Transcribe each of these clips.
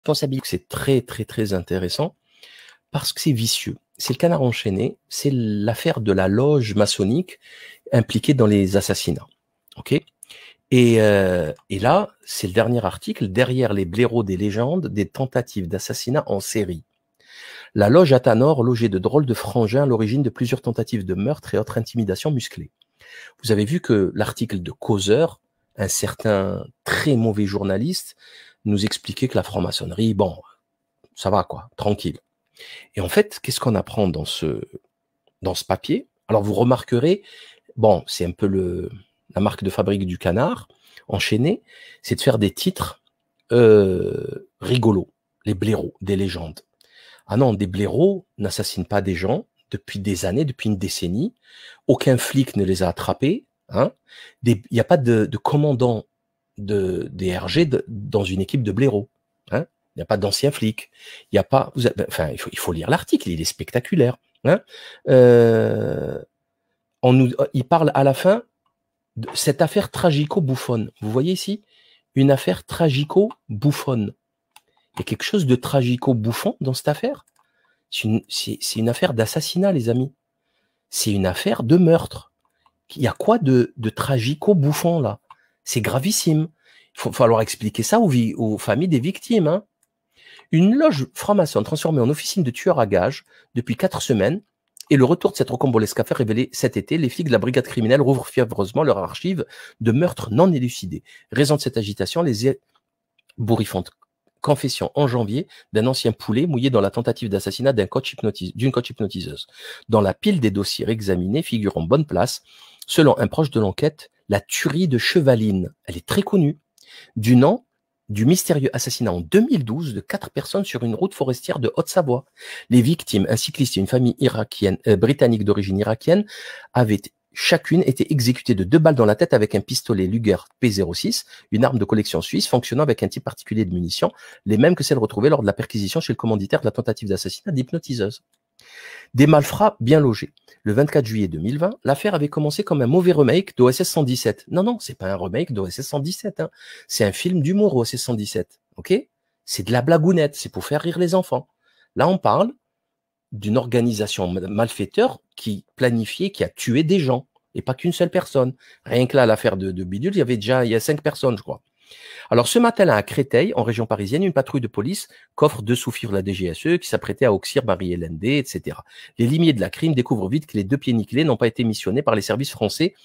responsabilité. C'est très, très, très intéressant parce que c'est vicieux. C'est le canard enchaîné, c'est l'affaire de la loge maçonnique impliquée dans les assassinats. Ok. Et là, c'est le dernier article, derrière les blaireaux des légendes, des tentatives d'assassinat en série. La loge Athanor logeait de drôles de frangins à l'origine de plusieurs tentatives de meurtre et autres intimidations musclées. Vous avez vu que l'article de Causeur, un certain très mauvais journaliste, nous expliquait que la franc-maçonnerie, bon, ça va quoi, tranquille. Et en fait, qu'est-ce qu'on apprend dans ce papier? Alors vous remarquerez, bon, c'est un peu la marque de fabrique du canard enchaîné, c'est de faire des titres rigolos, les blaireaux, des légendes. Ah non, des blaireaux n'assassinent pas des gens depuis des années, depuis une décennie. Aucun flic ne les a attrapés. Hein. Il n'y a pas de commandant des RG dans une équipe de blaireaux. Hein. Il n'y a pas d'anciens flics. Il n'y a pas. Enfin, il faut lire l'article. Il est spectaculaire. Hein. Il parle à la fin de cette affaire tragico-bouffonne. Vous voyez ici une affaire tragico-bouffonne. Il y a quelque chose de tragico-bouffon dans cette affaire. C'est une affaire d'assassinat, les amis. C'est une affaire de meurtre. Il y a quoi de tragico-bouffon, là? C'est gravissime. Il va falloir expliquer ça aux familles des victimes. Hein. Une loge franc-maçonne transformée en officine de tueurs à gages depuis 4 semaines, et le retour de cette rocambolesque affaire révélée cet été, les flics de la brigade criminelle rouvrent fiévreusement leur archive de meurtres non élucidés. Raison de cette agitation, les bourrifantes confession en janvier d'un ancien poulet mouillé dans la tentative d'assassinat d'une coach hypnotiseuse. Dans la pile des dossiers réexaminés figure en bonne place, selon un proche de l'enquête, la tuerie de Chevaline. Elle est très connue. Du nom du mystérieux assassinat en 2012 de 4 personnes sur une route forestière de Haute-Savoie. Les victimes, un cycliste et une famille britannique d'origine irakienne, avaient chacune été exécutée de 2 balles dans la tête avec un pistolet Luger P06, une arme de collection suisse fonctionnant avec un type particulier de munitions, les mêmes que celles retrouvées lors de la perquisition chez le commanditaire de la tentative d'assassinat d'hypnotiseuse. Des malfrats bien logés. Le 24 juillet 2020, l'affaire avait commencé comme un mauvais remake d'OSS 117. Non, c'est pas un remake d'OSS 117. Hein. C'est un film d'humour OSS 117. Ok? C'est de la blagounette, c'est pour faire rire les enfants. Là, on parle d'une organisation malfaiteur qui planifiait, qui a tué des gens, et pas qu'une seule personne. Rien que là, l'affaire de Bidule, il y a 5 personnes, je crois. Alors, ce matin-là, à Créteil, en région parisienne, une patrouille de police coffre 2 sous-fifres de la DGSE qui s'apprêtait à auxir Marie-Hélène D, etc. Les limiers de la crime découvrent vite que les 2 pieds nickelés n'ont pas été missionnés par les services français,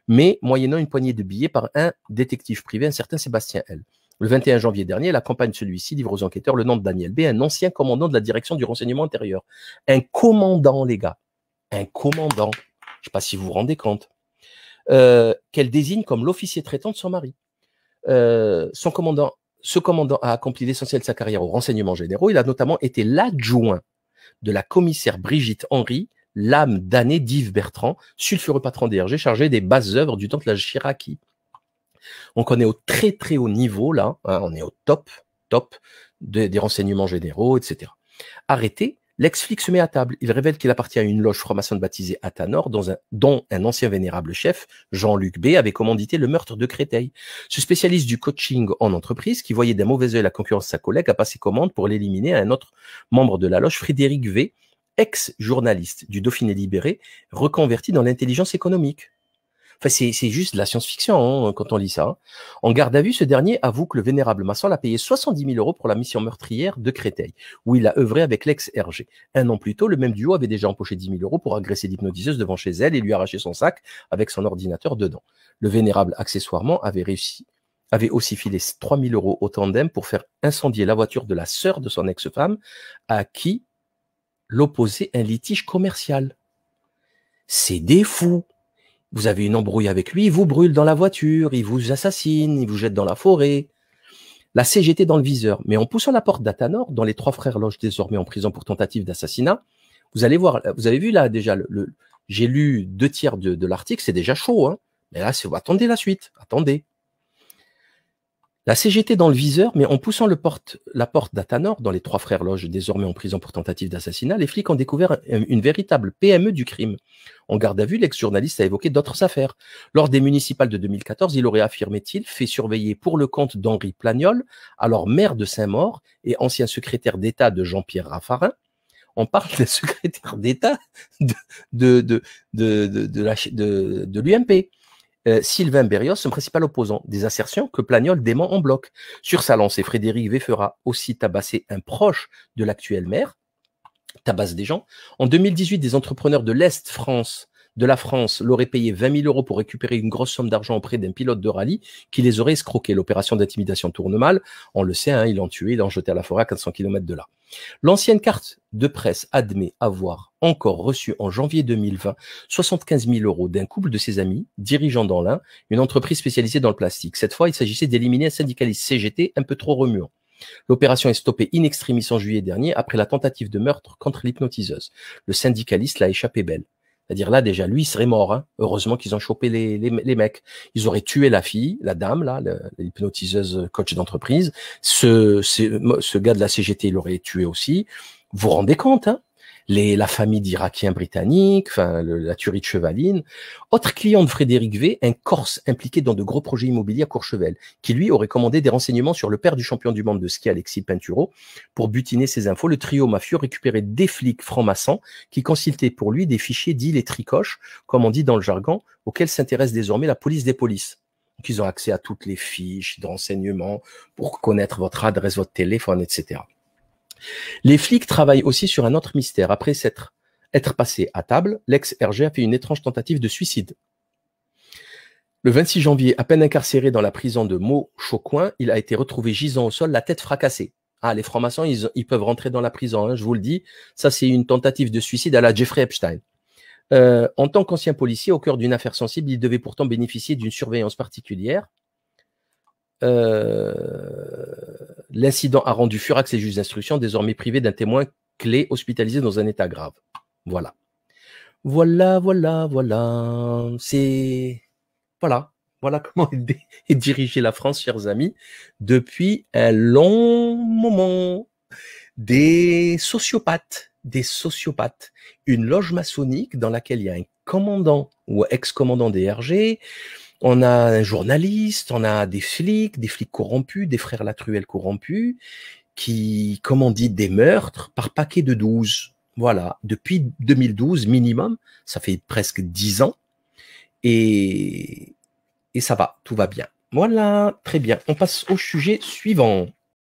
mais moyennant une poignée de billets par un détective privé, un certain Sébastien L. Le 21 janvier dernier, la campagne de celui-ci livre aux enquêteurs le nom de Daniel B, un ancien commandant de la direction du renseignement intérieur. Un commandant, les gars. Un commandant. Je ne sais pas si vous vous rendez compte. Qu'elle désigne comme l'officier traitant de son mari. Ce commandant a accompli l'essentiel de sa carrière aux renseignements généraux. Il a notamment été l'adjoint de la commissaire Brigitte Henry, l'âme damnée d'Yves Bertrand, sulfureux patron des RG, chargé des basses œuvres du temps de la Chiraki. Donc on est au très très haut niveau là, hein, on est au top des renseignements généraux, etc. Arrêté, l'ex-flic se met à table. Il révèle qu'il appartient à une loge franc-maçonne baptisée Athanor, dont un ancien vénérable chef, Jean-Luc B, avait commandité le meurtre de Créteil. Ce spécialiste du coaching en entreprise, qui voyait d'un mauvais œil la concurrence de sa collègue, a passé commande pour l'éliminer à un autre membre de la loge, Frédéric V, ex-journaliste du Dauphiné libéré, reconverti dans l'intelligence économique. Enfin, c'est juste de la science-fiction hein, quand on lit ça. En garde à vue, ce dernier avoue que le vénérable maçon l'a payé 70 000 € pour la mission meurtrière de Créteil, où il a œuvré avec l'ex-RG. Un an plus tôt, le même duo avait déjà empoché 10 000 € pour agresser l'hypnotiseuse devant chez elle et lui arracher son sac avec son ordinateur dedans. Le vénérable, accessoirement, avait aussi filé 3 000 € au tandem pour faire incendier la voiture de la sœur de son ex-femme, à qui l'opposait un litige commercial. C'est des fous. Vous avez une embrouille avec lui, il vous brûle dans la voiture, il vous assassine, il vous jette dans la forêt. La CGT dans le viseur. Mais en poussant la porte d'Athanor, dont les 3 frères logent désormais en prison pour tentative d'assassinat, vous allez voir, vous avez vu là déjà, j'ai lu 2 tiers de l'article, c'est déjà chaud. Hein. Mais là, attendez la suite, attendez. La CGT dans le viseur, mais en poussant la porte d'Athanor, dans les trois frères Loge, désormais en prison pour tentative d'assassinat, les flics ont découvert une véritable PME du crime. En garde à vue, l'ex-journaliste a évoqué d'autres affaires. Lors des municipales de 2014, il aurait, affirmait-il, fait surveiller pour le compte d'Henri Plagnol, alors maire de Saint-Maur et ancien secrétaire d'État de Jean-Pierre Raffarin. On parle d'un secrétaire d'État de l'UMP. Sylvain Berrios, son principal opposant, des assertions que Plagnol dément en bloc. Sur sa lancée, Frédéric V fera aussi tabasser un proche de l'actuel maire, tabasse des gens. En 2018, des entrepreneurs de de la France l'auraient payé 20 000 € pour récupérer une grosse somme d'argent auprès d'un pilote de rallye qui les aurait escroqués. L'opération d'intimidation tourne mal. On le sait, hein, ils l'ont tué, ils l'ont jeté à la forêt à 400 km de là. L'ancienne carte de presse admet avoir encore reçu en janvier 2020 75 000 € d'un couple de ses amis, dirigeant dans l'Ain, une entreprise spécialisée dans le plastique. Cette fois, il s'agissait d'éliminer un syndicaliste CGT un peu trop remuant. L'opération est stoppée in extremis en juillet dernier après la tentative de meurtre contre l'hypnotiseuse. Le syndicaliste l'a échappé belle. C'est-à-dire là, déjà, lui, il serait mort. Hein. Heureusement qu'ils ont chopé les mecs. Ils auraient tué la fille, la dame, là, l'hypnotiseuse coach d'entreprise. Ce gars de la CGT, il l'aurait tué aussi. Vous vous rendez compte, hein? La famille d'Irakiens britanniques, enfin, la tuerie de Chevaline. Autre client de Frédéric V, un Corse impliqué dans de gros projets immobiliers à Courchevel, qui lui aurait commandé des renseignements sur le père du champion du monde de ski, Alexis Pinturo. Pour butiner ces infos, le trio mafieux récupérait des flics francs-maçons qui consultaient pour lui des fichiers dits les tricoches, comme on dit dans le jargon, auxquels s'intéresse désormais la police des polices. Donc, ils ont accès à toutes les fiches de renseignements pour connaître votre adresse, votre téléphone, etc. Les flics travaillent aussi sur un autre mystère. Après être passé à table, l'ex-RG a fait une étrange tentative de suicide. Le 26 janvier, à peine incarcéré dans la prison de Meaux-Chaucoin, il a été retrouvé gisant au sol, la tête fracassée. Ah, les francs-maçons, ils peuvent rentrer dans la prison, hein, je vous le dis. Ça, c'est une tentative de suicide à la Jeffrey Epstein. En tant qu'ancien policier, au cœur d'une affaire sensible, il devait pourtant bénéficier d'une surveillance particulière. L'incident a rendu furax les juges d'instruction, désormais privés d'un témoin clé hospitalisé dans un état grave. Voilà. Voilà. Voilà comment est dirigée la France, chers amis, depuis un long moment. Des sociopathes, une loge maçonnique dans laquelle il y a un commandant ou ex-commandant des RG. On a un journaliste, on a des flics corrompus, des frères Latruelle corrompus, qui commanditent des meurtres par paquet de 12. Voilà, depuis 2012 minimum, ça fait presque 10 ans, et ça va, tout va bien. Voilà, très bien. On passe au sujet suivant.